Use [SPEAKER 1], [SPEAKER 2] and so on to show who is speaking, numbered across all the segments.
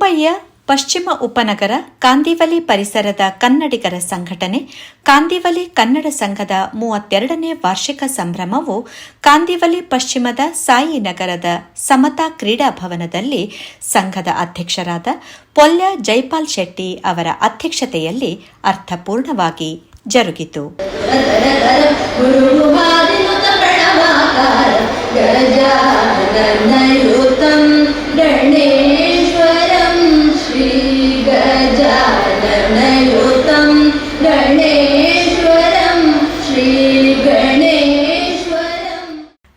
[SPEAKER 1] ಮುಂಬಯಿಯ ಪಶ್ಚಿಮ ಉಪನಗರ ಕಾಂದಿವಲಿ ಪರಿಸರದ ಕನ್ನಡಿಗರ ಸಂಘಟನೆ ಕಾಂದಿವಲಿ ಕನ್ನಡ ಸಂಘದ 32ನೇ ವಾರ್ಷಿಕ ಸಂಭ್ರಮವು ಕಾಂದಿವಲಿ ಪಶ್ಚಿಮದ ಸಾಯಿನಗರದ ಸಮತಾ ಕ್ರೀಡಾ ಭವನದಲ್ಲಿ ಸಂಘದ ಅಧ್ಯಕ್ಷರಾದ ಪೊಲ್ಯ ಜೈಪಾಲ್ ಶೆಟ್ಟಿ ಅವರ ಅಧ್ಯಕ್ಷತೆಯಲ್ಲಿ ಅರ್ಥಪೂರ್ಣವಾಗಿ ಜರುಗಿತು.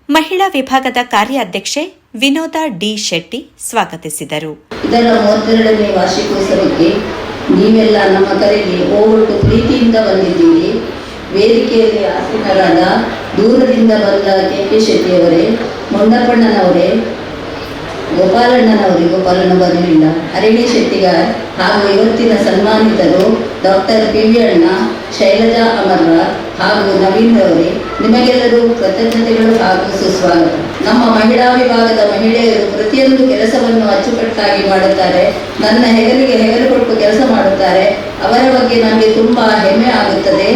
[SPEAKER 1] ಮಹಿಳಾ ವಿಭಾಗದ ಕಾರ್ಯಾಧ್ಯಕ್ಷೆ ವಿನೋದ ಡಿ ಶೆಟ್ಟಿ ಸ್ವಾಗತಿಸಿದರು.
[SPEAKER 2] ಇದರ 32ನೇ ವಾರ್ಷಿಕೋತ್ಸವಕ್ಕೆ ನೀವೆಲ್ಲ ನಮ್ಮ ಕರೆಗೆ ಹೋಗೊಟ್ಟು ಪ್ರೀತಿಯಿಂದ ಬಂದಿದ್ದೀರಿ. ವೇದಿಕೆಯಲ್ಲಿ ಆಸೀನರಾದ ದೂರದಿಂದ ಬಂದ ಕೆ ಶೆಟ್ಟಿಯವರೇ, ಮೊಂಡಪ್ಪಣ್ಣನವರೇ, ಗೋಪಾಲಣ್ಣ ಬರಲಿಲ್ಲ, ಅರಣ್ಯ ಶೆಟ್ಟಿಗಾರ್ ಹಾಗೂ ಇವತ್ತಿನ ಸನ್ಮಾನಿತರು ಡಾಕ್ಟರ್ ಪಿ.ವಿ. ಅಣ್ಣ, ಶೈಲಜಾ ಅಮರ್ರ ಹಾಗೂ ನವೀನ್ ಅವರೇ, ನಿಮಗೆಲ್ಲರೂ ಕೃತಜ್ಞತೆಗಳು ಹಾಗೂ ಸುಸ್ವಾಗತ. ನಮ್ಮ ಮಹಿಳಾ ವಿಭಾಗದ ಮಹಿಳೆಯರು ಪ್ರತಿಯೊಂದು ಕೆಲಸವನ್ನು ಅಚ್ಚುಕಟ್ಟಾಗಿ ಮಾಡುತ್ತಾರೆ. ನನ್ನ ಹೆಗಲಿಗೆ ಹೆಗಲು ಕೊಟ್ಟು ಕೆಲಸ ಮಾಡುತ್ತಾರೆ. ಅವರ ಬಗ್ಗೆ ನನಗೆ ತುಂಬಾ ಹೆಮ್ಮೆ ಆಗುತ್ತದೆ.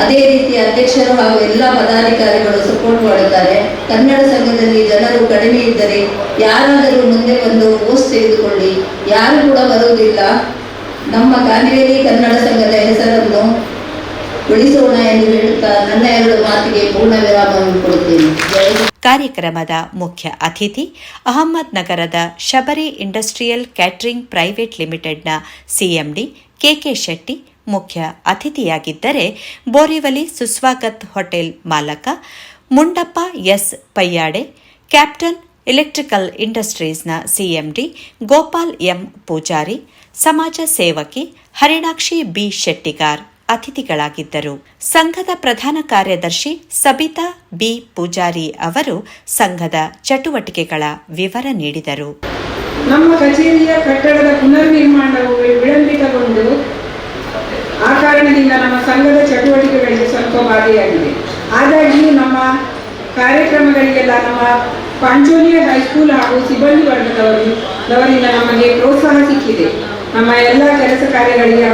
[SPEAKER 2] ಅದೇ ರೀತಿ ಅಧ್ಯಕ್ಷರು ಹಾಗೂ ಎಲ್ಲ ಪದಾಧಿಕಾರಿಗಳು ಸಪೋರ್ಟ್ ಮಾಡುತ್ತಾರೆ. ಕನ್ನಡ ಸಂಘದಲ್ಲಿ ಜನರು ಕಡಿಮೆ ಇದ್ದರೆ ಯಾರಾದರೂ ಮುಂದೆ ಬಂದು ಪೋಸ್ಟ್ ತೆಗೆದುಕೊಳ್ಳಿ, ಯಾರು ಕೂಡ ಬರುವುದಿಲ್ಲ. ನಮ್ಮ ಕಾಂದಿವಲಿ ಕನ್ನಡ ಸಂಘದ ಹೆಸರನ್ನು ಉಳಿಸೋಣ ಎಂದು ಹೇಳುತ್ತಾ ನನ್ನ 2 ಮಾತಿಗೆ ಪೂರ್ಣ ವಿರಾಮವನ್ನು ಕೊಡುತ್ತೇನೆ.
[SPEAKER 1] ಕಾರ್ಯಕ್ರಮದ ಮುಖ್ಯ ಅತಿಥಿ ಅಹಮದ್ ನಗರದ ಶಬರಿ ಇಂಡಸ್ಟ್ರಿಯಲ್ ಕ್ಯಾಟರಿಂಗ್ ಪ್ರೈವೇಟ್ ಲಿಮಿಟೆಡ್ನ ಸಿಎಂಡಿ ಕೆಕೆ ಶೆಟ್ಟಿ ಮುಖ್ಯ ಅತಿಥಿಯಾಗಿದ್ದರೆ, ಬೋರಿವಲಿ ಸುಸ್ವಾಗತ್ ಹೋಟೆಲ್ ಮಾಲಕ Mundappa S Payyade, captain electrical ಇಂಡಸ್ಟ್ರೀಸ್ನ ಸಿಎಂಡಿ ಗೋಪಾಲ್ ಎಂ ಪೂಜಾರಿ, ಸಮಾಜ ಸೇವಕಿ ಹರಿಣಾಕ್ಷಿ ಬಿ ಶೆಟ್ಟಿಗಾರ್ ಅತಿಥಿಗಳಾಗಿದ್ದರು. ಸಂಘದ ಪ್ರಧಾನ ಕಾರ್ಯದರ್ಶಿ ಸಬಿತಾ ಬಿ ಪೂಜಾರಿ ಅವರು ಸಂಘದ ಚಟುವಟಿಕೆಗಳ ವಿವರ ನೀಡಿದರು.
[SPEAKER 3] ನಮ್ಮ ಕಚೇರಿಯ ಕಟ್ಟಡದ ಪುನರ್ನಿರ್ಮಾಣವು ವಿಳಂಬಿತಗೊಂಡು ಆ ಕಾರಣದಿಂದ ನಮ್ಮ ಸಂಘದ ಚಟುವಟಿಕೆಗಳಿಗೆ ಸ್ವಲ್ಪ ಬಾಧೆಯಾಗಿದೆ. ಆದಾಗ್ಯೂ ನಮ್ಮ ಕಾರ್ಯಕ್ರಮಗಳಿಗೆಲ್ಲ ನಮ್ಮ ಪಾಂಚೋಲಿಯ ಹೈಸ್ಕೂಲ್ ಹಾಗೂ ಸಿಬ್ಬಂದಿ ವರ್ಗದವರಿಂದ ನಮಗೆ ಪ್ರೋತ್ಸಾಹ ಸಿಕ್ಕಿದೆ. ನಮ್ಮ ಎಲ್ಲ ಕೆಲಸ ಕಾರ್ಯಗಳಿಗೆ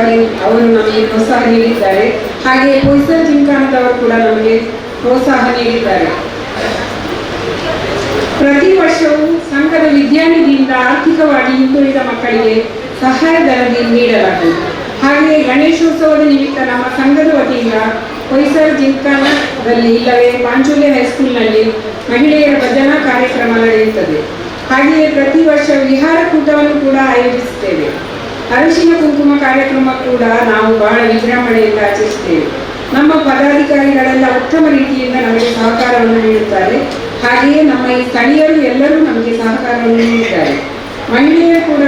[SPEAKER 3] ಅವರು ನಮಗೆ ಪ್ರೋತ್ಸಾಹ ನೀಡಿದ್ದಾರೆ. ಹಾಗೆಯೇ ಪೊಯ್ಸರ್ ಜಿಂಕಾನದವರು ಕೂಡ ನಮಗೆ ಪ್ರೋತ್ಸಾಹ ನೀಡಿದ್ದಾರೆ. ಪ್ರತಿ ವರ್ಷವೂ ಸಂಘದ ವಿದ್ಯಾನಿಧಿಯಿಂದ ಆರ್ಥಿಕವಾಗಿ ಹಿಂದುಳಿದ ಮಕ್ಕಳಿಗೆ ಸಹಾಯಧನ ನೀಡಲಾಗುವುದು. ಹಾಗೆಯೇ ಗಣೇಶೋತ್ಸವದ ನಿಮಿತ್ತ ನಮ್ಮ ಸಂಘದ ವತಿಯಿಂದ ಹೊಯ್ಸಳ ಜಿಂಕಾನದಲ್ಲಿ ಇಲ್ಲವೇ ಪಾಂಚೋಲಿ ಹೈಸ್ಕೂಲ್ನಲ್ಲಿ ಮಹಿಳೆಯರ ಭಜನಾ ಕಾರ್ಯಕ್ರಮ ನಡೆಯುತ್ತದೆ. ಹಾಗೆಯೇ ಪ್ರತಿ ವರ್ಷ ವಿಹಾರ ಕೂಟವನ್ನು ಕೂಡ ಆಯೋಜಿಸುತ್ತೇವೆ. ಅರಿಶಿನ ಕುಂಕುಮ ಕಾರ್ಯಕ್ರಮ ಕೂಡ ನಾವು ಬಹಳ ವಿಜೃಂಭಣೆಯಿಂದ ಆಚರಿಸುತ್ತೇವೆ. ನಮ್ಮ ಪದಾಧಿಕಾರಿಗಳೆಲ್ಲ ಉತ್ತಮ ರೀತಿಯಿಂದ ನಮಗೆ ಸಹಕಾರವನ್ನು ನೀಡುತ್ತಾರೆ. ಹಾಗೆಯೇ ನಮ್ಮ ಈ ಸ್ಥಳೀಯರು ಎಲ್ಲರೂ ನಮಗೆ ಸಹಕಾರವನ್ನು ನೀಡಿದ್ದಾರೆ. ಮಹಿಳೆಯರು ಕೂಡ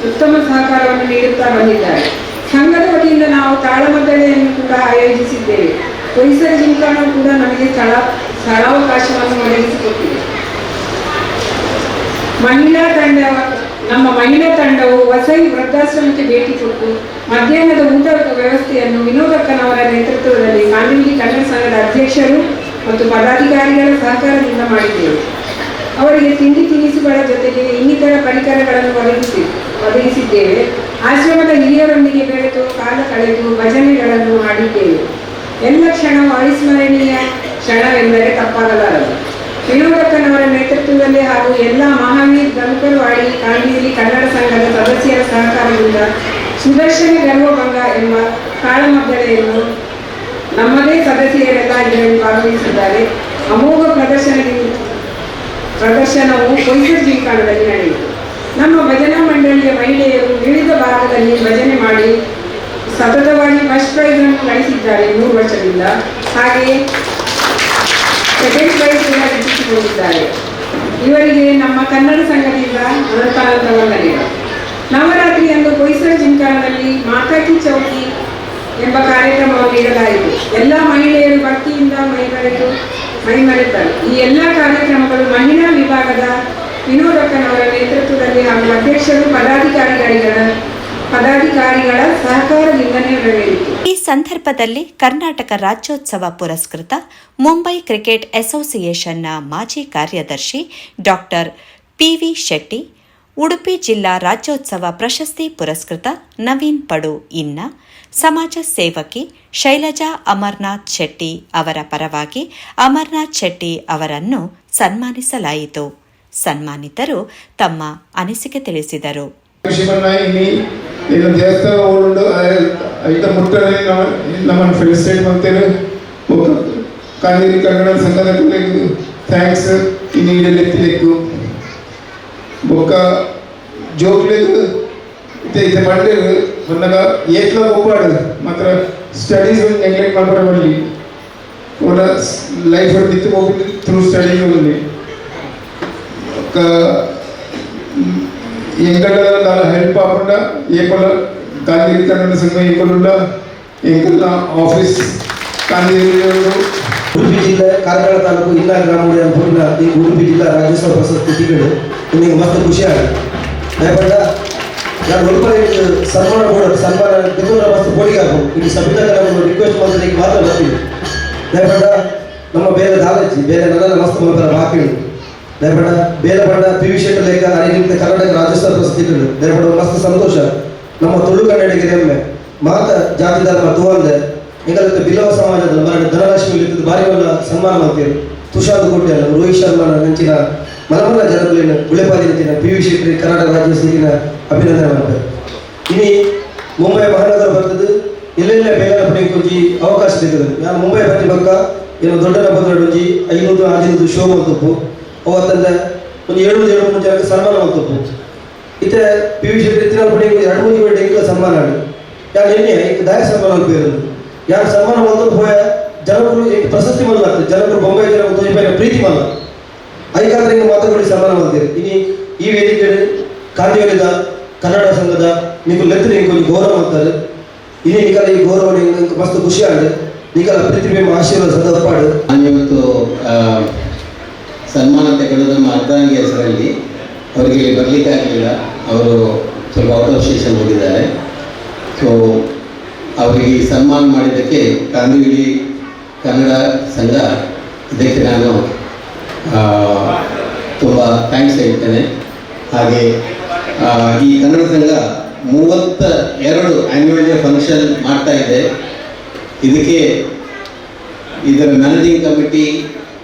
[SPEAKER 3] ಉತ್ತಮ ಸಹಕಾರವನ್ನು ನೀಡುತ್ತಾ ಬಂದಿದ್ದಾರೆ. ಸಂಘದ ವತಿಯಿಂದ ನಾವು ತಾಳಮದ್ದಳೆಯನ್ನು ಕೂಡ ಆಯೋಜಿಸಿದ್ದೇವೆ. ಹೊಯ್ಸಳ ಜಿಂಕಾಣ ಕೂಡ ನಮಗೆ ಸ್ಥಳಾವಕಾಶವನ್ನು ಒದಗಿಸಿಕೊಟ್ಟಿದೆ. ನಮ್ಮ ಮಹಿಳಾ ತಂಡವು ವಸೈ ವೃದ್ಧಾಶ್ರಮಕ್ಕೆ ಭೇಟಿ ಕೊಟ್ಟು ಮಧ್ಯಾಹ್ನದ ಊಟ ವ್ಯವಸ್ಥೆಯನ್ನು ವಿನೋದಕ್ಕನವರ ನೇತೃತ್ವದಲ್ಲಿ ಕಾಂದಿವಲಿ ಕನ್ನಡ ಸಂಘದ ಅಧ್ಯಕ್ಷರು ಮತ್ತು ಪದಾಧಿಕಾರಿಗಳ ಸಹಕಾರದಿಂದ ಮಾಡಿದ್ದೇವೆ. ಅವರಿಗೆ ತಿಂಡಿ ತಿನಿಸುಗಳ ಜೊತೆಗೆ ಇನ್ನಿತರ ಪರಿಕರಗಳನ್ನು ಒದಗಿಸಿದ್ದೇವೆ. ಆಶ್ರಮದ ಹಿರಿಯರೊಂದಿಗೆ ಬೆರೆತು ಕಾಲ ಕಳೆದು ಭಜನೆಗಳನ್ನು ಮಾಡಿದ್ದೇವೆ. ಎಲ್ಲ ಕ್ಷಣವು ಅವಿಸ್ಮರಣೀಯ ಕ್ಷಣವೆಂದರೆ ತಪ್ಪಾಗಲಾರದು. ವಿನೋದಕ್ಕನವರ ನೇತೃತ್ವದಲ್ಲಿ ಹಾಗೂ ಎಲ್ಲ ಮಹಾವೀರ್ ಗಂಕರವಾಡಿ ಕಾಂದಿವಲಿ ಕನ್ನಡ ಸಂಘದ ಸದಸ್ಯರ ಸಹಕಾರದಿಂದ ಸುದರ್ಶನ ಗರ್ವಭಂಗ ಎಂಬ ತಾಳಮದ್ದಳೆಯನ್ನು ನಮ್ಮದೇ ಸದಸ್ಯರೆಲ್ಲ ಇದರಲ್ಲಿ ಭಾಗವಹಿಸಿದ್ದಾರೆ. ಅಮೋಘ ಪ್ರದರ್ಶನವು ಹೊಯ್ಸಳ ಜಿಂಕಾಣದಲ್ಲಿ ನಡೆಯಿತು. ನಮ್ಮ ಭಜನಾ ಮಂಡಳಿಯ ಮಹಿಳೆಯರು ವಿವಿಧ ಭಾಗದಲ್ಲಿ ಭಜನೆ ಮಾಡಿ ಸತತವಾಗಿ ಫಸ್ಟ್ ಪ್ರೈಸ್ ಅನ್ನು ಗಳಿಸಿದ್ದಾರೆ 3 ವರ್ಷದಿಂದ. ಹಾಗೆಯೇ ಸೆಕೆಂಡ್ ಪ್ರೈಸ್ ಕೂಡ ಗಿಟ್ಟಿಸಿಕೊಂಡಿದ್ದಾರೆ. ಇವರಿಗೆ ನಮ್ಮ ಕನ್ನಡ ಸಂಘದಿಂದ ಅನಂತಾನಂದ ವಂದನೆಗಳು. ನವರಾತ್ರಿಯಂದು ಹೊಯ್ಸಳ ಜಿಂಕಾಣದಲ್ಲಿ ಮಾತಾಕಿ ಚೌಕಿ ಎಂಬ ಕಾರ್ಯಕ್ರಮವನ್ನು ನೀಡಲಾಯಿತು. ಎಲ್ಲ ಮಹಿಳೆಯರು ಭಕ್ತಿಯಿಂದ ಮೈಮರೆತರು. ಈ ಎಲ್ಲ ಕಾರ್ಯಕ್ರಮಗಳು ಮಹಿಳಾ ವಿಭಾಗದ ವಿನೋದಕ್ಕನವರ ನೇತೃತ್ವದಲ್ಲಿ ಹಾಗೂ ಅಧ್ಯಕ್ಷರು ಪದಾಧಿಕಾರಿಗಳ ಸಹಕಾರದಿಂದ ನೆರವೇರಿತು.
[SPEAKER 1] ಈ ಸಂದರ್ಭದಲ್ಲಿ ಕರ್ನಾಟಕ ರಾಜ್ಯೋತ್ಸವ ಪುರಸ್ಕೃತ ಮುಂಬೈ ಕ್ರಿಕೆಟ್ ಅಸೋಸಿಯೇಷನ್ನ ಮಾಜಿ ಕಾರ್ಯದರ್ಶಿ ಡಾಕ್ಟರ್ ಪಿ.ವಿ. ಶೆಟ್ಟಿ, ಉಡುಪಿ ಜಿಲ್ಲಾ ರಾಜ್ಯೋತ್ಸವ ಪ್ರಶಸ್ತಿ ಪುರಸ್ಕೃತ ನವೀನ್ ಪಡು ಇನ್ನ, ಸಮಾಜ ಸೇವಕಿ ಶೈಲಜಾ ಅಮರ್ನಾಥ್ ಶೆಟ್ಟಿ ಅವರ ಪರವಾಗಿ ಅಮರ್ನಾಥ್ ಶೆಟ್ಟಿ ಅವರನ್ನು ಸನ್ಮಾನಿಸಲಾಯಿತು. ಸನ್ಮಾನಿತರು ತಮ್ಮ ಅನಿಸಿಕೆ ತಿಳಿಸಿದರು.
[SPEAKER 4] ಕಾವೇರಿ ಕನ್ನಡ ಸಂಘದ ಥ್ಯಾಂಕ್ಸ್ ಇನ್ನೀಡಲೆತ್ತಿಲೆಕ್ಕು ಬೊಕ್ಕ ಜೋಕ್ಲೆಗ್ ಇತ್ತೆ ಮಂಡೆ ಮೊನ್ನಗ ಏತ್ಲ ಒಪ್ಪಾಡು ಮಾತ್ರ ಸ್ಟಡೀಸ್ ನೆಗ್ಲೆಕ್ಟ್ ಮಾಡ್ಬಾರ ಬರಲಿ ಅವರ ಲೈಫ್ ಬಿತ್ತು ಹೋಗಿ ಥ್ರೂ ಸ್ಟಡೀಸ್ ಹೋಗಿ ಎಂಕಲ್ಲ ಹೆಲ್ಪ್ ಆಪಂಡ ಏಪಲ ಕಾವೇರಿ ಕನ್ನಡ ಸಂಘ ಏಪಲುಂಡ ಎಂಕಲ್ಲ ಆಫೀಸ್
[SPEAKER 5] ಉಡುಪಿ ಜಿಲ್ಲೆ ಕಾರ್ಕಳ ತಾಲೂಕು ಇಲ್ಲ ಗ್ರಾಮೀಣ ಪೂರ್ಣ ಈ ಉಡುಪಿ ಜಿಲ್ಲಾ ರಾಜ್ಯೋತ್ಸವ ಪ್ರಶಸ್ತಿ ತಿಂಗಳು ನಿಮಗೆ ಮಸ್ತ್ ಖುಷಿ ಆಗಿದೆ. ಯಾಕಂದ್ರೆ ನಾನು ಒಳ್ಳೆ ಸನ್ಮಾನ ಗೆದ್ದೋರ ಮಸ್ತ್ ಬೋಡಿಗೆ ಆಗ್ಬೋದು. ಇಲ್ಲಿ ಸಂವಿಧಾನ ನಮ್ಮನ್ನು ರಿಕ್ವೆಸ್ಟ್ ಮಾಡೋದಕ್ಕೆ ಮಾತ್ರ ಬರ್ತೀವಿ. ಯಾಕಂದ್ರೆ ನಮ್ಮ ಬೇರೆ ದಾಲಜಿ ಬೇರೆ ನನ್ನ ಮಸ್ತ್ ಮಾತ್ರ ಬಾಕಿ ಉಂಟು. ಯಾಕಂದ್ರೆ ಬೇರೆ ಬಣ್ಣ ಪಿ ವಿ ಶೆಟ್ಟಿ ಲೇಖ ಅರಿವಿಂದ ಕರ್ನಾಟಕ ರಾಜ್ಯೋತ್ಸವ ಪ್ರಶಸ್ತಿಗಳು ಬೇರೆ ಮಸ್ತ್ ಸಂತೋಷ. ನಮ್ಮ ತುಳು ಕನ್ನಡಿಗರ ಹೆಮ್ಮೆ ಮಾತ ಜಾತಿ ಧರ್ಮ ತೂವಂದೆ ಎಂಗಲತ್ತ ಬಿಲ್ಲವ ಸಮಾಜದ ಮರಣ ಧನಲಕ್ಷ್ಮಿ ಇರ್ತದೆ ಭಾರಿ ಒಳ್ಳೆ ಸನ್ಮಾನ ಮಾಡ್ತೀವಿ. ತುಷಾರ್ ಕೋಟೆ ರೋಹಿತ್ ಶರ್ಮಾ ನಂಚಿನ ಮಲಮಲ್ಲ ಜನಗಳೇನು ಗುಳೆಪಾದಿ ನಂಚಿನ ಪಿ ವಿ ಶೆಟ್ಟಿ ಕರ್ನಾಟಕ ರಾಜ್ಯೋತ್ಸವಕ್ಕೆ ಅಭಿನಂದನೆ ಮಾಡ್ತಾರೆ. ಇನ್ನು ಮುಂಬೈ ಮಹಾನಗರ ಬರ್ತದೆ ಎಲ್ಲೆಲ್ಲ ಬೇರೆ ಪಡೆಗೆ ಕೊಂಚಿ ಅವಕಾಶ ಸಿಗ್ತದೆ. ನಾನು ಮುಂಬೈ ಬರ್ತಿ ಬಕ್ಕ ಏನು ದೊಡ್ಡ ಬಂದೊಂಜಿ 500-600 ಶೋ ಮಾಡ್ತಪ್ಪು ಅವತ್ತಂದ ಒಂದು 700 ಜನಕ್ಕೆ ಸನ್ಮಾನ ಮಾಡ್ತಪ್ಪು. ಇತ್ತೆ ಪಿ ವಿ ಶೆಟ್ಟಿ ಎತ್ತಿನ ಪಡೆಗೆ 2-3 ಡೆಂಗಿಲ ಸನ್ಮಾನ ಆಡಿ ಯಾರು ಎಣ್ಣೆ ಈಗ ದಾಯ ಸನ್ಮಾನ ಆಗ್ತಿರೋದು ಯಾರು ಸನ್ಮಾನ ಮಾಡೋದು ಹೋಯ ಜನಗಳು ಪ್ರಶಸ್ತಿ ಮಾಡಲಾಗ್ತದೆ. ಜನಗಳು ಬೊಂಬೈ ಜನ ತೋಜಿಪಾಯಿನ ಪ್ರೀತಿ ಮಾಡಲ್ಲ ಅದಕ್ಕಾದ್ರೆ ಹಿಂಗೆ ಮಾತುಗಳಿಗೆ ಸನ್ಮಾನ ಮಾಡ್ತೀರಿ. ಇನ್ನು ಈ ವೇದಿಕೆ ಕಾಂದಿವಲಿದ ಕನ್ನಡ ಸಂಘದ ನೀವು ಲೆತ್ರ ನಿಂಗೆ ಗೌರವ ಮಾಡ್ತಾರೆ. ಇನ್ನು ನಿಕಲ ಈ ಗೌರವ ನಿಂಗೆ ಮಸ್ತ್ ಖುಷಿ ಆಗಿದೆ. ನಿಕಲ ಪ್ರೀತಿ ಪ್ರೇಮ ಆಶೀರ್ವಾದ ಸದಪಾಡು.
[SPEAKER 6] ನಾನಿವತ್ತು ಸನ್ಮಾನ ತೆಗೆದು ನಮ್ಮ ಅರ್ಧಾಂಗಿ ಹೆಸರಲ್ಲಿ ಅವರಿಗೆ ಬರಲಿಕ್ಕೆ ಆಗಲಿಲ್ಲ. ಅವರು ಸ್ವಲ್ಪ ಔಟ್ ಆಫ್ ಸ್ಟೇಷನ್ ಹೋಗಿದ್ದಾರೆ. ಸೊ ಅವರಿಗೆ ಸನ್ಮಾನ ಮಾಡಿದ್ದಕ್ಕೆ ಕಾಂದಿವಲಿ ಕನ್ನಡ ಸಂಘ ಇದಕ್ಕೆ ನಾನು ತುಂಬ ಥ್ಯಾಂಕ್ಸ್ ಹೇಳ್ತೇನೆ. ಹಾಗೆ ಈ ಕನ್ನಡ ಸಂಘ 32 ಆ್ಯನ್ಯುವಲ್ ಡೇ ಫಂಕ್ಷನ್ ಮಾಡ್ತಾ ಇದೆ. ಇದಕ್ಕೆ ಇದರ ಮ್ಯಾನೇಜಿಂಗ್ ಕಮಿಟಿ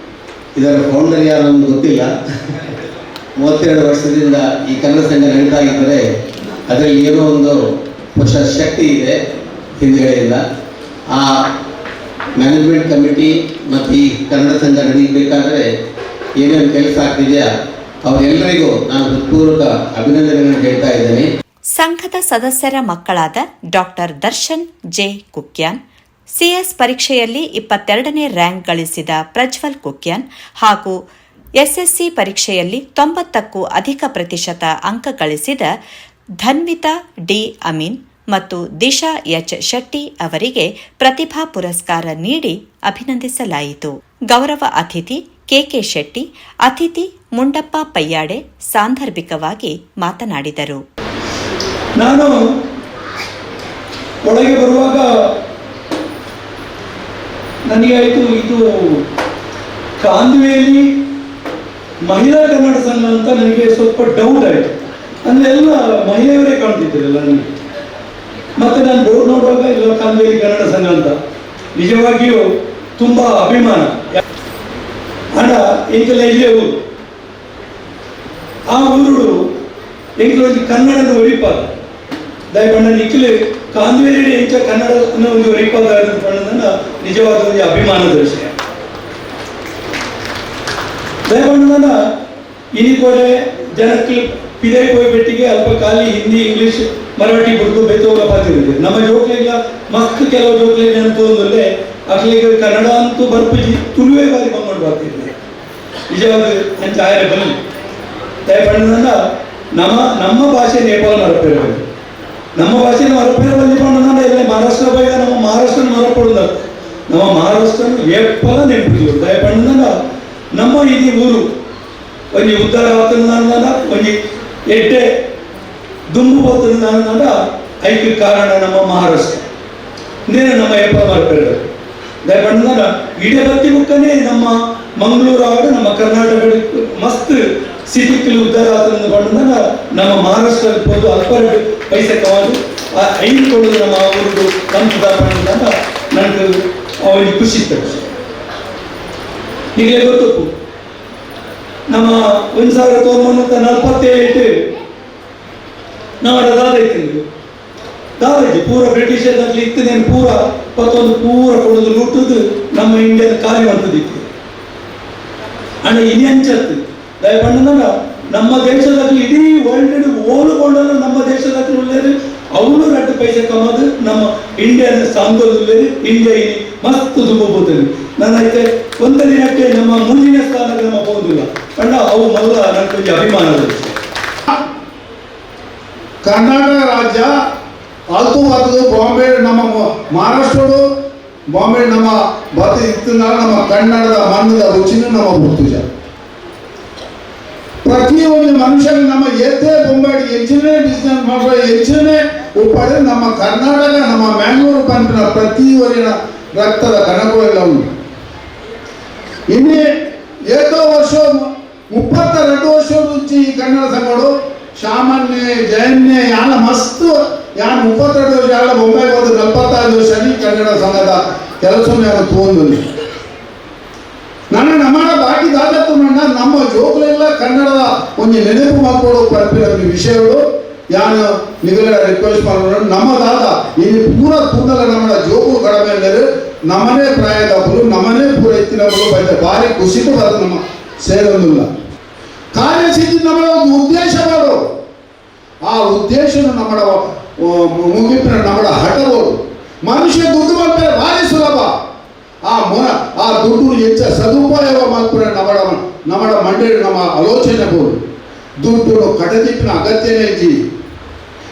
[SPEAKER 6] ಇದರ ಫೌಂಡರ್ ಯಾರು ನಮ್ಗೆ ಗೊತ್ತಿಲ್ಲ. 32 ವರ್ಷದಿಂದ ಈ ಕನ್ನಡ ಸಂಘ ನಡೀತಾ ಇದ್ದರೆ ಅದರಲ್ಲಿ ಏನೋ ಒಂದು ಹೊಸ ಶಕ್ತಿ ಇದೆ ಹಿಂದುಗಡೆಯಿಂದ. ಆ ಮ್ಯಾನೇಜ್ಮೆಂಟ್ ಕಮಿಟಿ ಮತ್ತು ಈ ಕನ್ನಡ ಸಂಘ ನಡೀಬೇಕಾದ್ರೆ ಏನೇನು ಕೆಲಸ ಆಗ್ತಿದೆಯಾ ಅವರೆಲ್ಲರಿಗೂ ನಾನು ಹೃತ್ಪೂರ್ವಕ ಅಭಿನಂದನೆಗಳನ್ನು ಹೇಳ್ತಾ ಇದ್ದೇನೆ.
[SPEAKER 1] ಸಂಘದ ಸದಸ್ಯರ ಮಕ್ಕಳಾದ doctor Darshan J Kukyan, CS ಪರೀಕ್ಷೆಯಲ್ಲಿ 22ನೇ ರ್ಯಾಂಕ್ ಗಳಿಸಿದ ಪ್ರಜ್ವಲ್ ಕುಕ್ಯಾನ್ ಹಾಗೂ ಎಸ್ಎಸ್ಸಿ ಪರೀಕ್ಷೆಯಲ್ಲಿ 90ಕ್ಕೂ ಅಧಿಕ ಪ್ರತಿಶತ ಅಂಕ ಗಳಿಸಿದ ಧನ್ವಿತಾ ಡಿ ಅಮೀನ್ ಮತ್ತು ದಿಶಾ ಎಚ್ ಶೆಟ್ಟಿ ಅವರಿಗೆ ಪ್ರತಿಭಾ ಪುರಸ್ಕಾರ ನೀಡಿ ಅಭಿನಂದಿಸಲಾಯಿತು. ಗೌರವ ಅತಿಥಿ ಕೆಕೆ ಶೆಟ್ಟಿ, ಅತಿಥಿ ಮುಂಡಪ್ಪ ಪಯ್ಯಾಡೆ ಸಾಂದರ್ಭಿಕವಾಗಿ ಮಾತನಾಡಿದರು.
[SPEAKER 7] ನಾನು ಒಳಗೆ ಬರುವಾಗ ನನಗಾಯಿತು, ಇದು ಕಾಂದುವೆಯಲ್ಲಿ ಮಹಿಳಾ ಕನ್ನಡ ಸಂಘ ಅಂತ ನನಗೆ ಸ್ವಲ್ಪ ಡೌಟ್ ಆಯಿತು. ಅಂದರೆ ಎಲ್ಲ ಮಹಿಳೆಯವರೇ ಕಾಣ್ತಿದ್ದಿರಲ್ಲ ನನಗೆ. ಮತ್ತು ನಾನು ಬೋರ್ಡ್ ನೋಡುವಾಗ ಇಲ್ಲ ಕಾಂದುವೆಯಲ್ಲಿ ಕನ್ನಡ ಸಂಘ ಅಂತ ನಿಜವಾಗಿಯೂ ತುಂಬ ಅಭಿಮಾನ. ಹಣ ಎಂಕೆಲ್ಲ ಇಲ್ಲೇ ಊರು, ಆ ಊರು ಎಂಕಲೊಂದು ಕನ್ನಡದ ಒರಿಪಾದ ದಯಪಣ್ಣ ನಿಖಿಲ್ ಕಾಂದುವೆಯಲ್ಲಿ ಎಂಚ ಕನ್ನಡ ಅನ್ನೋ ಒಂದು ಒರಿಪಾದ ಪಣ್ಣನ ನಿಜವಾದ ಒಂದು ಅಭಿಮಾನದ ವಿಷಯ. ದಯಪಣ್ಣನ ಇನಿಕೋಡೆ ಜನಕ್ಕೆ ಪಿದೈ ಹೋಗಿ ಬೆಟ್ಟಿಗೆ ಅಲ್ಪ ಖಾಲಿ ಹಿಂದಿ ಇಂಗ್ಲೀಷ್ ಮರಾಠಿ ಬುಡ್ದು ಬೇತೋಗ ಪಾತಿರುತ್ತೆ. ನಮ್ಮ ಜೋಕ್ಲೆಗ ಮಸ್ತ್ ಕೆಲವು ಜೋಕ್ಲೆ ನೆನಪೊಂದಲ್ಲೇ ಅಕ್ಲಿಗೆ ಕನ್ನಡ ಅಂತೂ ಬರ್ಪಿಜಿ ತುಳುವೇ ಬಾರಿ ಬಂದ್ಕೊಂಡು ಬರ್ತಿದ್ದೆ. ನಿಜವಾದ ಅಂಚ ಆಯರೆ ಬಲ್ಲಿ ದಯಪಣ್ಣನ ನಮ್ಮ ಭಾಷೆ ನೇಪಾಳ ಮರಪೇರಬೇಕು, ನಮ್ಮ ಭಾಷೆ ಮರಪೇರ ಬಲ್ಲಿ ಪಣ್ಣನ ಎಲ್ಲ ಮಹಾರಾಷ್ಟ್ರ ಬೈದ ನಮ್ಮ ಮಹಾರಾಷ್ಟ್ರ ಮರಪಡುದ ನಮ್ಮ ಮಹಾರಾಷ್ಟ್ರ ಏಪಲ ನೆನಪಿದ್ರು. ದಯಪಣ್ಣನ ನಮ್ಮ ಇಡೀ ಊರು ಒಂಜಿ ಉತ್ತರ ಆತನ ಒಂಜಿ ಎಡ್ಡೆ ದುಂಬು ಹೋತನ ಐಕ್ಯ ಕಾರಣ ನಮ್ಮ ಮಹಾರಾಷ್ಟ್ರ ಇಂದೇನೆ ನಮ್ಮ ಏಪ ಮರಪೇರಬೇಕು. ದಯಪಣ್ಣನ ಇಡೇ ಬತ್ತಿ ಮುಕ್ಕನೇ ನಮ್ಮ ಮಂಗಳೂರು ಆಡು ನಮ್ಮ ಕರ್ನಾಟಕ ಮಸ್ತ್ ಸಿಟಿಕ್ಕಲ್ಲಿ ಉದ್ಧಾರ ಆತನ ಬಂದಾಗ ನಮ್ಮ ಮಹಾರಾಷ್ಟ್ರದಲ್ಲಿ ಬಂದು ಅಲ್ಪ ಪೈಸೆ ಕವಾದು ಐದು ಕೊಡೋದು ನಮ್ಮ ಊರಿಗೂ ನಮ್ಮ ಸುಧಾರಣೆ ನನಗೆ ಅವನಿಗೆ ಖುಷಿ ಇತ್ತು. ಈಗಲೇ ಗೊತ್ತು ನಮ್ಮ 1947 ನಮ್ಮ ದಾದಾಜಿ ಪೂರ ಬ್ರಿಟಿಷರ್ದಲ್ಲಿ ಇತ್ತದೇನು ಪೂರ ಪತ್ತೊಂದು ಪೂರ ಕೊಡೋದು ಲೂಟುದು ನಮ್ಮ ಇಂಡಿಯನ್ ಖಾಲಿ ಅಂತದಿತ್ತು ಅಣ್ಣ ಇನ್ನೆಂಚತ್ತು ದಯಪಂಡ ನಮ್ಮ ದೇಶದಲ್ಲಿ ಇಡೀ ವರ್ಲ್ಡ್ ಓಲುಕೊಂಡಲು ನಮ್ಮ ದೇಶದಲ್ಲಿ ಉಳ್ಳೇದು ಅವಳು ರಟ್ಟು ಪೈಸೆ ಕಮ್ಮದು ನಮ್ಮ ಇಂಡಿಯನ್ ಸಾಂಗೋದಲ್ಲಿ ಇಂಡಿಯಾ ಇನಿ ಮಸ್ತ್ ದುಬ್ಬುತ್ತದೆ ನಾನೈತೆ ಒಂದು ದಿನಕ್ಕೆ ನಮ್ಮ ಮುಂದಿನ ಸ್ಥಾನಕ್ಕೆ ನಮ್ಮ ಹೋಗುದಿಲ್ಲ ಪಂಡ ಅವು ಮೊದಲ ನನಗೆ ಅಭಿಮಾನದ ವಿಷಯ.
[SPEAKER 4] ಕರ್ನಾಟಕ ರಾಜ್ಯ ಅಲ್ತು ಬರ್ತದೆ ಬಾಂಬೆ ನಮ್ಮ ಮಹಾರಾಷ್ಟ್ರಡು ಬಾಂಬೆ ನಮ್ಮ ಬತ್ತು ಇತ್ತಿನ ನಮ್ಮ ಕನ್ನಡದ ಮಣ್ಣದ ರುಚಿನೂ ನಮ್ಮ ಗುರ್ತುಜ. ಪ್ರತಿಯೊಂದು ಮನುಷ್ಯನಿಗೆ ನಮ್ಮ ಎದ್ದೇ ಬೊಂಬಾಡಿ ಹೆಚ್ಚಿನ ಬಿಸ್ನೆಸ್ ಮಾಡುವ ಹೆಚ್ಚಿನ ಉಪ್ಪಾಡೆ ನಮ್ಮ ಕರ್ನಾಟಕ ನಮ್ಮ ಮ್ಯಾಂಗ್ಳೂರು ಪಂಪಿನ ಪ್ರತಿಯೊಂದಿನ ರಕ್ತದ ಕಣಗಳೆಲ್ಲ ಉಂಟು. ಇನ್ನೇ ಏಕೋ ವರ್ಷ 32 ವರ್ಷ ಮುಂಚೆ ಈ ಕನ್ನಡ ಸಂಘಗಳು ಸಾಮಾನ್ಯ ಜಯನ್ಯ ಯಾನ ಮಸ್ತ್ ಯಾನ್ 32 ವರ್ಷ ಯಾಳ ಬೊಂಬೈ ಹೋದ 45 ವರ್ಷ ಕನ್ನಡ ಸಂಘದ ಕೆಲಸವನ್ನು ಯಾರು ತಗೊಂಡು ನನ್ನ ನಮ್ಮ ಬಾಕಿ ದಾದತ್ತು ನಮ್ಮ ಜೋಗಲೆಲ್ಲ ಕನ್ನಡದ ಒಂದು ನೆನಪು ಮಾಡ್ಕೊಳ್ಳೋ ಪಂಪಿನ ವಿಷಯಗಳು ಯಾನು ನಿಗಲ ರಿಕ್ವೆಸ್ಟ್ ಮಾಡೋಣ ನಮ್ಮ ದಾದ ಇನ್ನು ಪೂರ ತೂದಲ ನಮ್ಮ ಜೋಗು ಕಡಿಮೆ ಅಂದರೆ ನಮ್ಮನೇ ಪ್ರಾಯದವರು ನಮ್ಮನೇ ಪೂರ ಎತ್ತಿನವರು ಬೈದ ಭಾರಿ ಖುಷಿಗೂ ಅದು ನಮ್ಮ ಸೇರೊಂದಿಲ್ಲ. ಕಾರ್ಯಸಿದ್ಧಿ ನಮ್ಮ ಒಂದು ಉದ್ದೇಶ ಮಾಡು ಆ ಉದ್ದೇಶ ನಮ್ಮ ಮುಗಿಪಿನ ನಮ್ಮ ಹಠವು ಮನುಷ್ಯ ದುಡ್ಡು ಮಾಡ್ತಾರೆ ಭಾರಿ ಸುಲಭ. ಆ ದುಡ್ಡು ಹೆಚ್ಚ ಸದುಪಯೋಗ ಮಾಡ್ತಾರೆ ನಮ್ಮ ಮಂಡಳಿ ನಮ್ಮ ಆಲೋಚನೆ ಬೋದು ದುಡ್ಡು ಕಟದಿಪ್ಪಿನ ಅಗತ್ಯನೇ ಇಜ್ಜಿ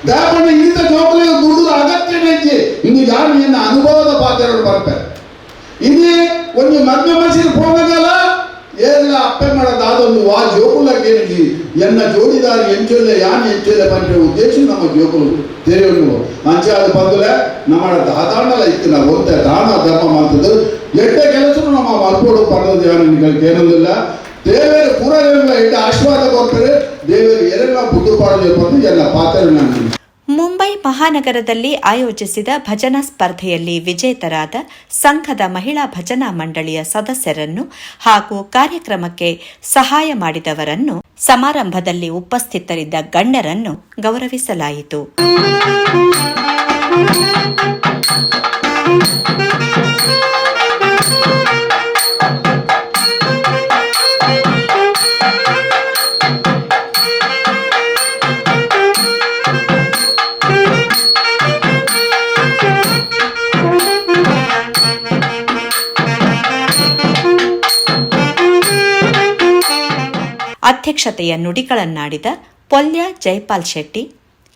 [SPEAKER 4] ದಯಪಂಡ ಇಂಥ ಜೋಕಲಿಗೆ ದುಡ್ಡು ಅಗತ್ಯನೇ ಇಜ್ಜಿ ಇನ್ನು ಯಾರು ಎನ್ನ ಅನುಭವದ ಪಾತ್ರಗಳು ಬರ್ತಾರೆ. ಇಲ್ಲಿ ಒಂದು ಮದ್ವೆ ಮನಸ್ಸಿಗೆ ಹೋಗಲ್ಲ ಎಲ್ಲ ಅಪ್ಪೆ ಮಾಡೋದಾದೊಂದು ಆ ಜೋಕುಲಕ್ಕೆ ಎನ್ನ ಜೋಡಿದಾರಿ ಎಂಚೊಲ್ಲೆ ಯಾನ್ ಎಂಚೊಲ್ಲೆ ಬಂದ್ರೆ ಉದ್ದೇಶ ನಮ್ಮ ಜೋಕುಲು ತೆರೆಯನ್ನು ಅಂಚಾದ ಬಂದಲೆ ನಮ್ಮ ದಾದಾಂಡಲ ಇತ್ತು ನಾವು ಓದ್ತಾ ದಾನ ಧರ್ಮ ಮಾಡ್ತದ್ದು ಎಡ್ಡ ಕೆಲಸ ನಮ್ಮ ಮಲ್ಕೋಡು ಪಡೆದು ಯಾನಿಗಳಿಗೆ ಏನೊಂದಿಲ್ಲ. ದೇವರು ಪೂರ ಎಡ್ಡ ಆಶೀರ್ವಾದ ಕೊಡ್ತಾರೆ. ದೇವರು ಎಲ್ಲ ಬುದ್ಧಿ ಪಾಡಬೇಕು ಅಂತ ಎಲ್ಲ ಪಾತ್ರ ನಾನು.
[SPEAKER 1] ಮುಂಬೈ ಮಹಾನಗರದಲ್ಲಿ ಆಯೋಜಿಸಿದ ಭಜನಾ ಸ್ಪರ್ಧೆಯಲ್ಲಿ ವಿಜೇತರಾದ ಸಂಘದ ಮಹಿಳಾ ಭಜನಾ ಮಂಡಳಿಯ ಸದಸ್ಯರನ್ನು ಹಾಗೂ ಕಾರ್ಯಕ್ರಮಕ್ಕೆ ಸಹಾಯ ಮಾಡಿದವರನ್ನು ಸಮಾರಂಭದಲ್ಲಿ ಉಪಸ್ಥಿತರಿದ್ದ ಗಣ್ಯರನ್ನು ಗೌರವಿಸಲಾಯಿತು. ಅಧ್ಯಕ್ಷತೆಯ ನುಡಿಗಳನ್ನಾಡಿದ ಪೊಲ್ಯ ಜೈಪಾಲ್ ಶೆಟ್ಟಿ,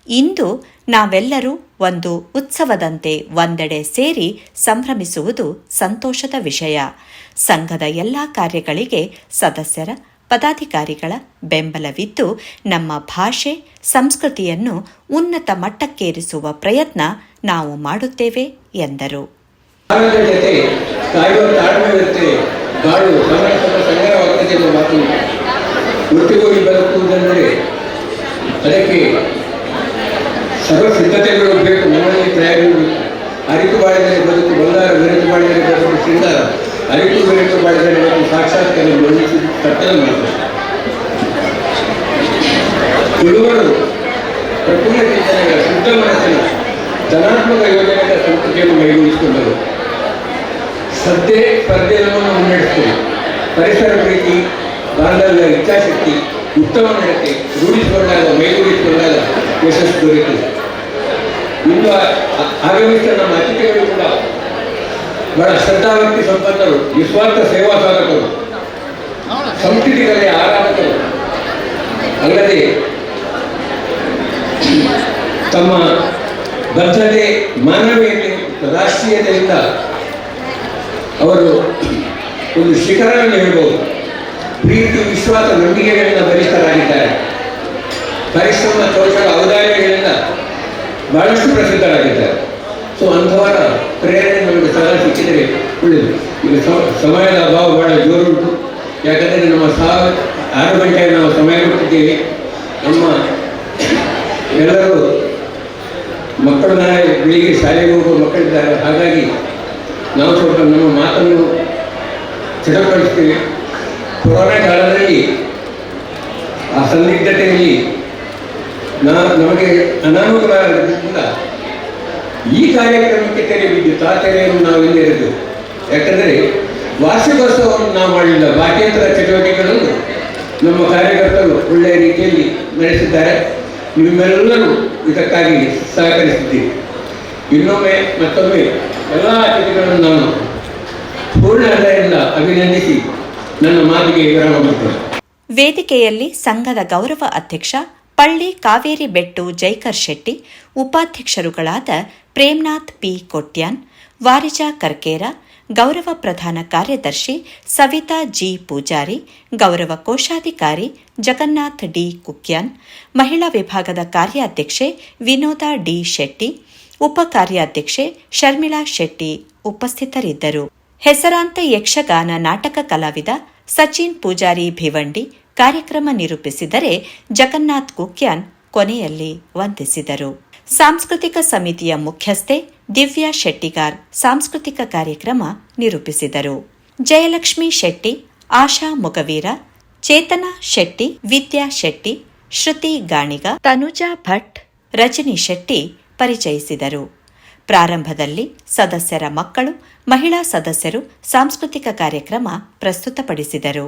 [SPEAKER 1] ಇಂದು ನಾವೆಲ್ಲರೂ ಒಂದು ಉತ್ಸವದಂತೆ ಒಂದೆಡೆ ಸೇರಿ ಸಂಭ್ರಮಿಸುವುದು ಸಂತೋಷದ ವಿಷಯ. ಸಂಘದ ಎಲ್ಲ ಕಾರ್ಯಗಳಿಗೆ ಸದಸ್ಯರ ಪದಾಧಿಕಾರಿಗಳ ಬೆಂಬಲವಿದ್ದು ನಮ್ಮ ಭಾಷೆ ಸಂಸ್ಕೃತಿಯನ್ನು ಉನ್ನತ ಮಟ್ಟಕ್ಕೇರಿಸುವ ಪ್ರಯತ್ನ ನಾವು ಮಾಡುತ್ತೇವೆ ಎಂದರು.
[SPEAKER 8] ಒಟ್ಟಿಗೆ ಬದುಕುವುದೆಂದರೆ ಅದಕ್ಕೆ ಸರ್ವ ಸಿದ್ಧತೆಗಳು ಬೇಕು. ನಮ್ಮಲ್ಲಿ ಪ್ರಯಾಗಗಳು ಅರಿತು ಬಾಳಿದರೆ ಬದುಕು ಬಂಗಾರ, ಬೆರೆತು ಬಾಳಿದರೆ ಬದುಕು ಶೃಂಗಾರ, ಅರಿತು ಬೆರೆತು ಬಾಳಿದರೆ ಬದುಕು ಸಾಕ್ಷಾತ್ಕಾರ ಕರ್ತವ್ಯ ಮಾಡ್ತಾರೆ. ಇಳುವರು ಪ್ರಫುಲ್ಲ ಚಿಂತನೆಗಳ ಶುದ್ಧ ಮನಸ್ಸಿನ ಧನಾತ್ಮಕ ಯೋಜನೆಗಳ ಸಂಸ್ಕೃತಿಯನ್ನು ಕೈಗೂಡಿಸಿಕೊಂಡರು. ಶ್ರದ್ಧೆ ಸ್ಪರ್ಧೆಯನ್ನು ಮುನ್ನಡೆಸಿದರು. ಪರಿಸರ ಪ್ರೀತಿ, ಬಾಂಧವ್ಯ, ಇಚ್ಛಾಶಕ್ತಿ, ಉತ್ತಮ ನಡತೆ ರೂಢಿಸಿಕೊಂಡಾಗ ಮೈಗೂಡಿಸಿಕೊಂಡಾಗ ಯಶಸ್ಸು ದೊರೆಯಿತು. ಇಂದು ಆಗಮಿಸಿದ ನಮ್ಮ ಅತಿಥಿಗಳು ಕೂಡ ಬಹಳ ಶ್ರದ್ಧಾಭಕ್ತಿ ಸಂಪನ್ನರು, ನಿಸ್ವಾರ್ಥ ಸೇವಾ ಸಾಧಕರು, ಸಂಸ್ಕೃತಿಗಳಲ್ಲಿ ಆರಾಧಕರು, ಅಲ್ಲದೆ ತಮ್ಮ ಬದ್ಧತೆ, ಮಾನವೀಯತೆ, ರಾಷ್ಟ್ರೀಯತೆಯಿಂದ ಅವರು ಒಂದು ಶಿಖರವನ್ನು ಹೇಳ್ಬೋದು. ಪ್ರೀತಿ, ವಿಶ್ವಾಸ, ನಂಬಿಕೆಗಳಿಂದ ಬಲಿಷ್ಠರಾಗಿದ್ದಾರೆ. ಪರಿಶ್ರಮ, ಕೌಶಲ, ಔದಾರ್ಯಗಳಿಂದ ಬಹಳಷ್ಟು ಪ್ರಸಿದ್ಧರಾಗಿದ್ದಾರೆ. ಸೊ ಅಂಥವರ ಪ್ರೇರಣೆ ನಮಗೆ ಸದಾ ಸಿಕ್ಕಿದರೆ ಒಳ್ಳೆಯದು. ಈಗ ಸಮಯದ ಅಭಾವ ಬಹಳ ಜೋರುಂಟು. ಯಾಕಂದರೆ ನಮ್ಮ 6 ಗಂಟೆಗೆ ನಾವು ಸಮಯ ಇದ್ದೇವೆ. ನಮ್ಮ ಎಲ್ಲರೂ ಮಕ್ಕಳು ನಾಳೆ ಬೆಳಿಗ್ಗೆ ಶಾಲೆಗೆ ಹೋಗುವ ಮಕ್ಕಳಿದ್ದಾರೆ. ಹಾಗಾಗಿ ನಾವು ಸ್ವಲ್ಪ ನಮ್ಮ ಮಾತನ್ನು ಚಡಪಡಿಸ್ತೇವೆ. ಕೊರೋನಾ ಕಾಲದಲ್ಲಿ ಆ ಸಂದಿಗ್ಧತೆಯಲ್ಲಿ ನಮಗೆ ಅನಾನುಕೂಲದಿಂದ ಈ ಕಾರ್ಯಕ್ರಮಕ್ಕೆ ತೆರೆ ಬಿದ್ದಿತ್ತು. ಆ ತೆರೆಯನ್ನು ನಾವು ಹಿಂದಿರಿದ್ದು. ಯಾಕಂದರೆ ವಾರ್ಷಿಕೋತ್ಸವವನ್ನು ನಾವು ಮಾಡಲಿಲ್ಲ. ಬಾಕೇತರ ಚಟುವಟಿಕೆಗಳನ್ನು ನಮ್ಮ ಕಾರ್ಯಕರ್ತರು ಒಳ್ಳೆಯ ರೀತಿಯಲ್ಲಿ ನಡೆಸಿದ್ದಾರೆ. ನಿಮ್ಮೆಲ್ಲರೂ ಇದಕ್ಕಾಗಿ ಸಹಕರಿಸಿದ್ದೀರಿ. ಇನ್ನೊಮ್ಮೆ ಮತ್ತೊಮ್ಮೆ ಎಲ್ಲ ಅತಿಥಿಗಳನ್ನು ನಾನು ಪೂರ್ಣ ಹೃದಯದಿಂದ ಅಭಿನಂದಿಸಿ ನನ್ನ ಮಾತಿಗೆ ವಿರಾಮ ಕೊಡ್ತೇನೆ.
[SPEAKER 1] ವೇದಿಕೆಯಲ್ಲಿ ಸಂಘದ ಗೌರವ ಅಧ್ಯಕ್ಷ ಪಳ್ಳಿ ಕಾವೇರಿ ಬೆಟ್ಟು ಜೈಕರ್ ಶೆಟ್ಟಿ, ಉಪಾಧ್ಯಕ್ಷರುಗಳಾದ ಪ್ರೇಮ್ನಾಥ್ ಪಿ ಕೊಟ್ಯಾನ್, ವಾರಿಜಾ ಕರ್ಕೇರ, ಗೌರವ ಪ್ರಧಾನ ಕಾರ್ಯದರ್ಶಿ ಸವಿತಾ ಜಿ ಪೂಜಾರಿ, ಗೌರವ ಕೋಶಾಧಿಕಾರಿ ಜಗನ್ನಾಥ್ ಡಿ ಕುಕ್ಯಾನ್, ಮಹಿಳಾ ವಿಭಾಗದ ಕಾರ್ಯಾಧ್ಯಕ್ಷೆ ವಿನೋದಾ ಡಿ ಶೆಟ್ಟಿ, ಉಪ ಕಾರ್ಯಾಧ್ಯಕ್ಷೆ ಶರ್ಮಿಳಾ ಶೆಟ್ಟಿ ಉಪಸ್ಥಿತರಿದ್ದರು. ಹೆಸರಾಂತ ಯಕ್ಷಗಾನ ನಾಟಕ ಕಲಾವಿದ ಸಚಿನ್ ಪೂಜಾರಿ ಭಿವಂಡಿ ಕಾರ್ಯಕ್ರಮ ನಿರೂಪಿಸಿದರೆ, ಜಗನ್ನಾಥ್ ಕುಕ್ಯಾನ್ ಕೊನೆಯಲ್ಲಿ ವಂದಿಸಿದರು. ಸಾಂಸ್ಕೃತಿಕ ಸಮಿತಿಯ ಮುಖ್ಯಸ್ಥೆ ದಿವ್ಯಾ ಶೆಟ್ಟಿಗಾರ್ ಸಾಂಸ್ಕೃತಿಕ ಕಾರ್ಯಕ್ರಮ ನಿರೂಪಿಸಿದರು. ಜಯಲಕ್ಷ್ಮಿ ಶೆಟ್ಟಿ, ಆಶಾ ಮೊಗವೀರ, ಚೇತನಾ ಶೆಟ್ಟಿ, ವಿದ್ಯಾ ಶೆಟ್ಟಿ, ಶ್ರುತಿ ಗಾಣಿಗ, ತನುಜಾ ಭಟ್, ರಜನಿ ಶೆಟ್ಟಿ ಪರಿಚಯಿಸಿದರು. ಪ್ರಾರಂಭದಲ್ಲಿ ಸದಸ್ಯರ ಮಕ್ಕಳು, ಮಹಿಳಾ ಸದಸ್ಯರು ಸಾಂಸ್ಕೃತಿಕ ಕಾರ್ಯಕ್ರಮ ಪ್ರಸ್ತುತಪಡಿಸಿದರು.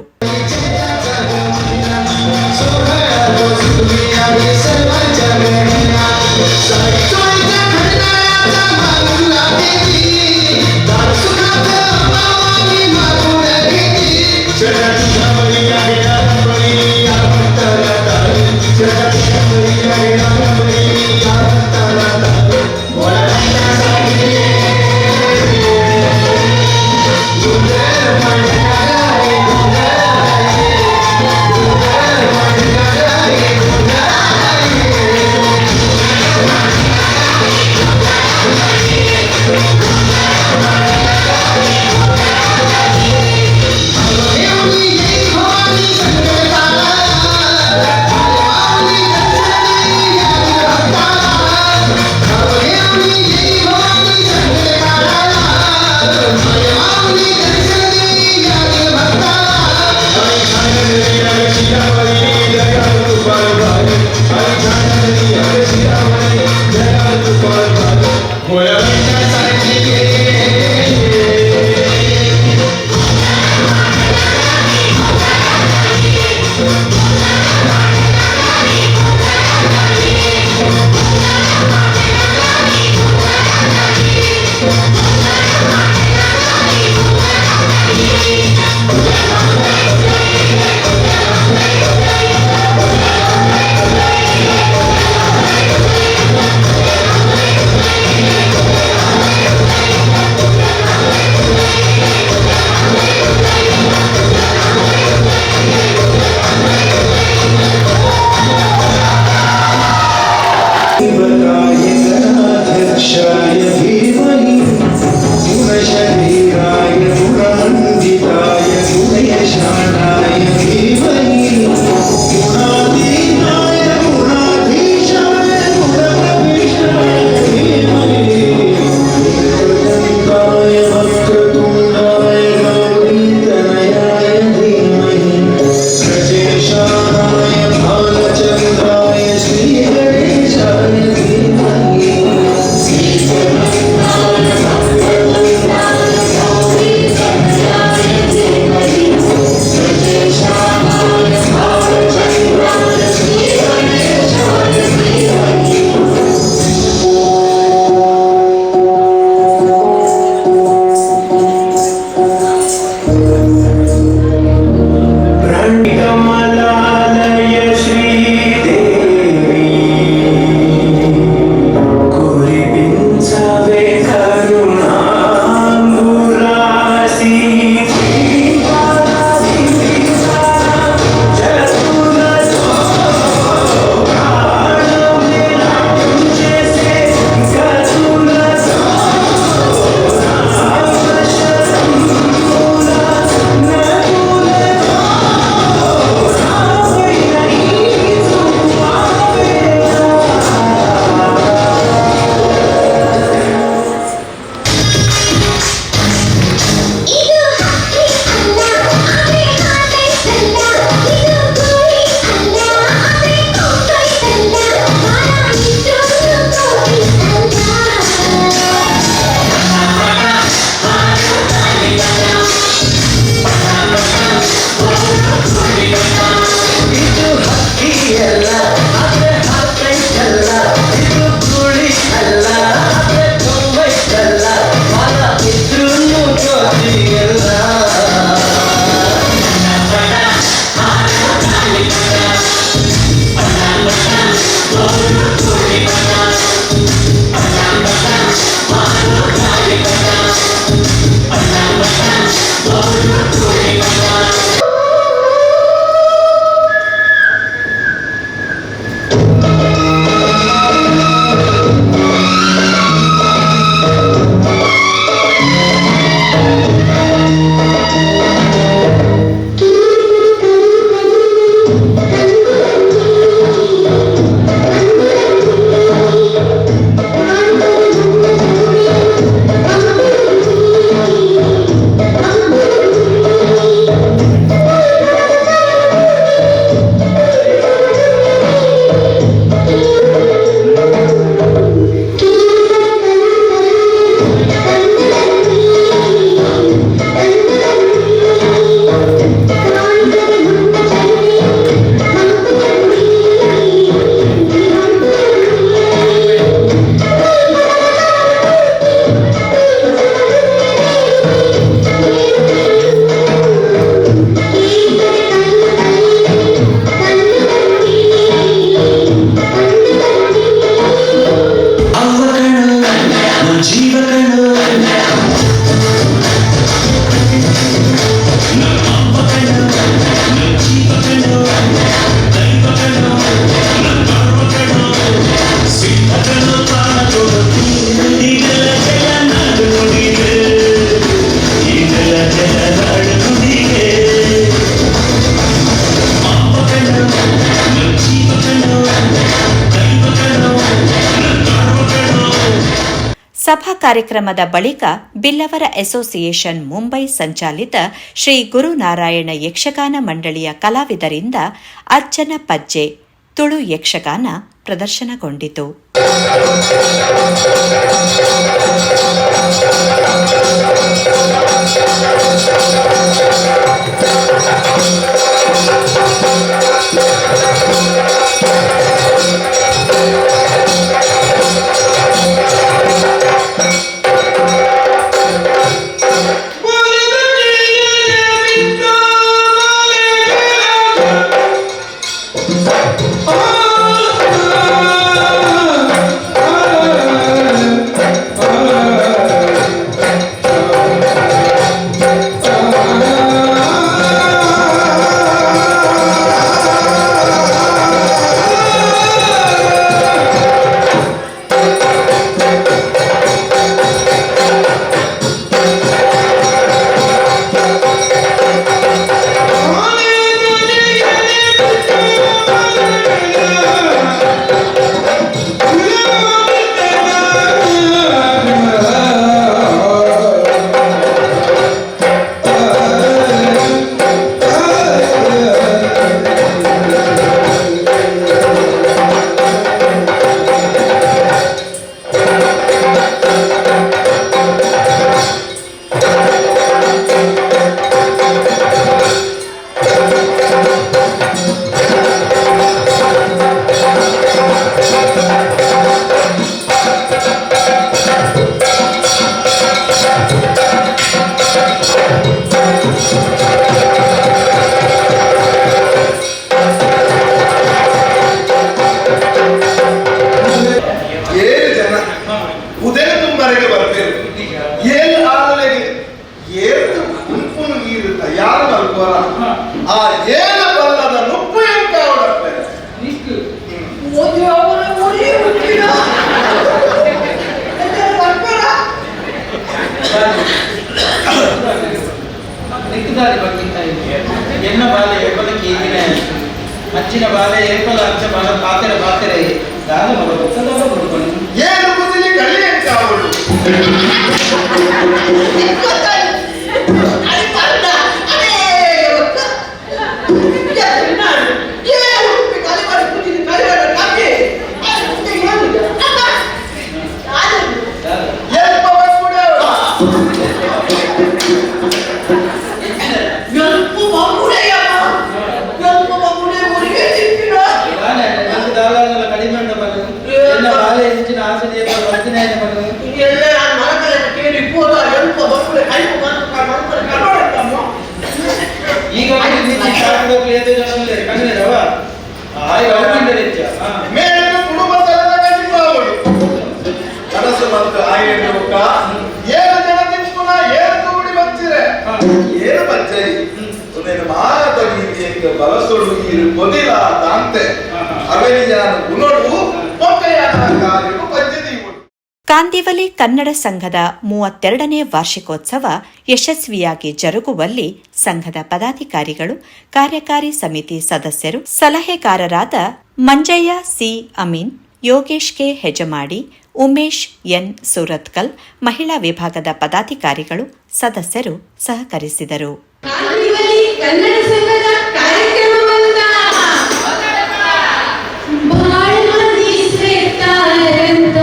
[SPEAKER 9] ಅಲ್ಲ ಆದ್ರೆ ಹಾಕೈತಲ್ಲ ಇದು ಗುಳಿ ಅಲ್ಲ ಆದ್ರೆ ತುಂಬೈತಲ್ಲ ಮನ ಇದ್ರೂ ಜ್ಯೋತಿ ಅಲ್ಲ
[SPEAKER 1] ಸಭಾ ಕಾರ್ಯಕ್ರಮದ ಬಳಿಕ ಬಿಲ್ಲವರ ಅಸೋಸಿಯೇಷನ್ ಮುಂಬೈ ಸಂಚಾಲಿತ ಶ್ರೀ ಗುರುನಾರಾಯಣ ಯಕ್ಷಗಾನ ಮಂಡಳಿಯ ಕಲಾವಿದರಿಂದ ಅಜ್ಜನ ಪಜ್ಜೆ ತುಳು ಯಕ್ಷಗಾನ ಪ್ರದರ್ಶನಗೊಂಡಿತು.
[SPEAKER 9] ಅಚ್ಚಿನ ಬಾಲೆ ಏರ್ಪಲ ಅಂಚ ಬಾಲ ಪಾತ್ರೆ ಪಾತ್ರೆ ದಾನ ಮಗ ಒತ್ತದವ ಬರುವನು
[SPEAKER 4] ಏನು ಬುದ್ಧಿ ಕಳಿ ಅಂತ ಅವಳು
[SPEAKER 10] ಅಲ್ಲಿ ಪರ್ದ ಅದೇ ಒತ್ತ ಏನು ಕಲಿ ಮಾಡಿ ಕೂತಿದ್ದು ಕಲಿ ಮಾಡಿ ಕಾಪಿ
[SPEAKER 9] ಯಾರು ಕನ್ನಡವಾ
[SPEAKER 4] ಮೇಲಿನ ಕುಟುಂಬದ ಕಜಿಮಾವಳಿ ಕನಸು ಮತ್ತು ಆಯ್ಕೆ ಏನು ಜನ ತಿಂಪುನ ಏನು ಕೂಡಿ ಬಂಚಿರೆ ಏನು ಬಚ್ಚರಿ ಒಂದೇನು ಮಾತಗಿ ಬಲಸೋಡು ಇರು ಗೊದಿಲ್ಲ ತಾಂತೆ ಅವೆನಿಯಾನ ಗುಣಡು ಒಕ್ಕೆಯಾನ ಕಾರ್ಯವು ಪದ್ಧತಿ
[SPEAKER 1] ಕಾಂದಿವಲಿ ಕನ್ನಡ ಸಂಘದ 32ನೇ ವಾರ್ಷಿಕೋತ್ಸವ ಯಶಸ್ವಿಯಾಗಿ ಜರುಗುವಲ್ಲಿ ಸಂಘದ ಪದಾಧಿಕಾರಿಗಳು, ಕಾರ್ಯಕಾರಿ ಸಮಿತಿ ಸದಸ್ಯರು, ಸಲಹೆಗಾರರಾದ Manjayya C Amin, Yogesh K Hejamadi, Umesh N Surathkal, ಮಹಿಳಾ ವಿಭಾಗದ ಪದಾಧಿಕಾರಿಗಳು, ಸದಸ್ಯರು ಸಹಕರಿಸಿದರು.
[SPEAKER 10] ಕನ್ನಡ ಸಂಘದ ಕಾರ್ಯಕ್ರಮವನ್ನ ಬಹಳ ಮಂದಿ ಸೇರ್ತಾರಂತ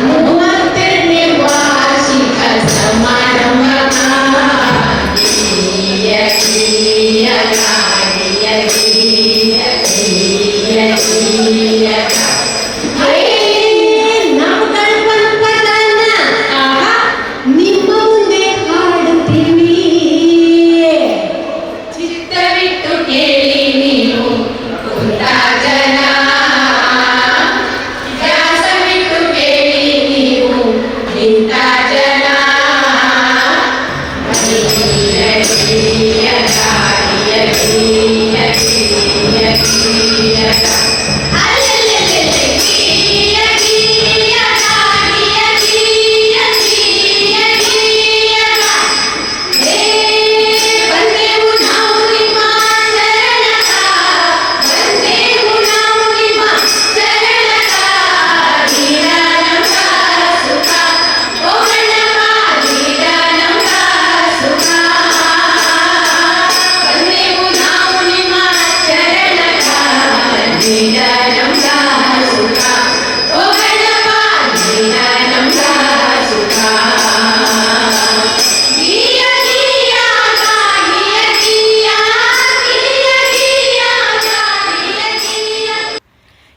[SPEAKER 10] 32ನೇ ವಾರ್ಷಿಕ ಸಮಾರಂಭ ನಿಮ್ಮ ಮುಂದೆ ಹಾಡುತ್ತೀವಿ. ಚಿತ್ತವಿಟ್ಟು ಕೇಳಿ ನೀವು ಕುಂತ ಜನ, ವ್ಯಾಸವಿಟ್ಟು ಕೇಳಿ ನೀವು ಇಂಥ ಜನ.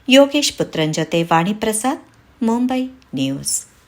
[SPEAKER 1] ಯೋಗೇಶ್ ಪುತ್ರನ್ ಜೊತೆ ವಾಣಿ ಪ್ರಸಾದ್, ಮುಂಬೈ ನ್ಯೂಸ್.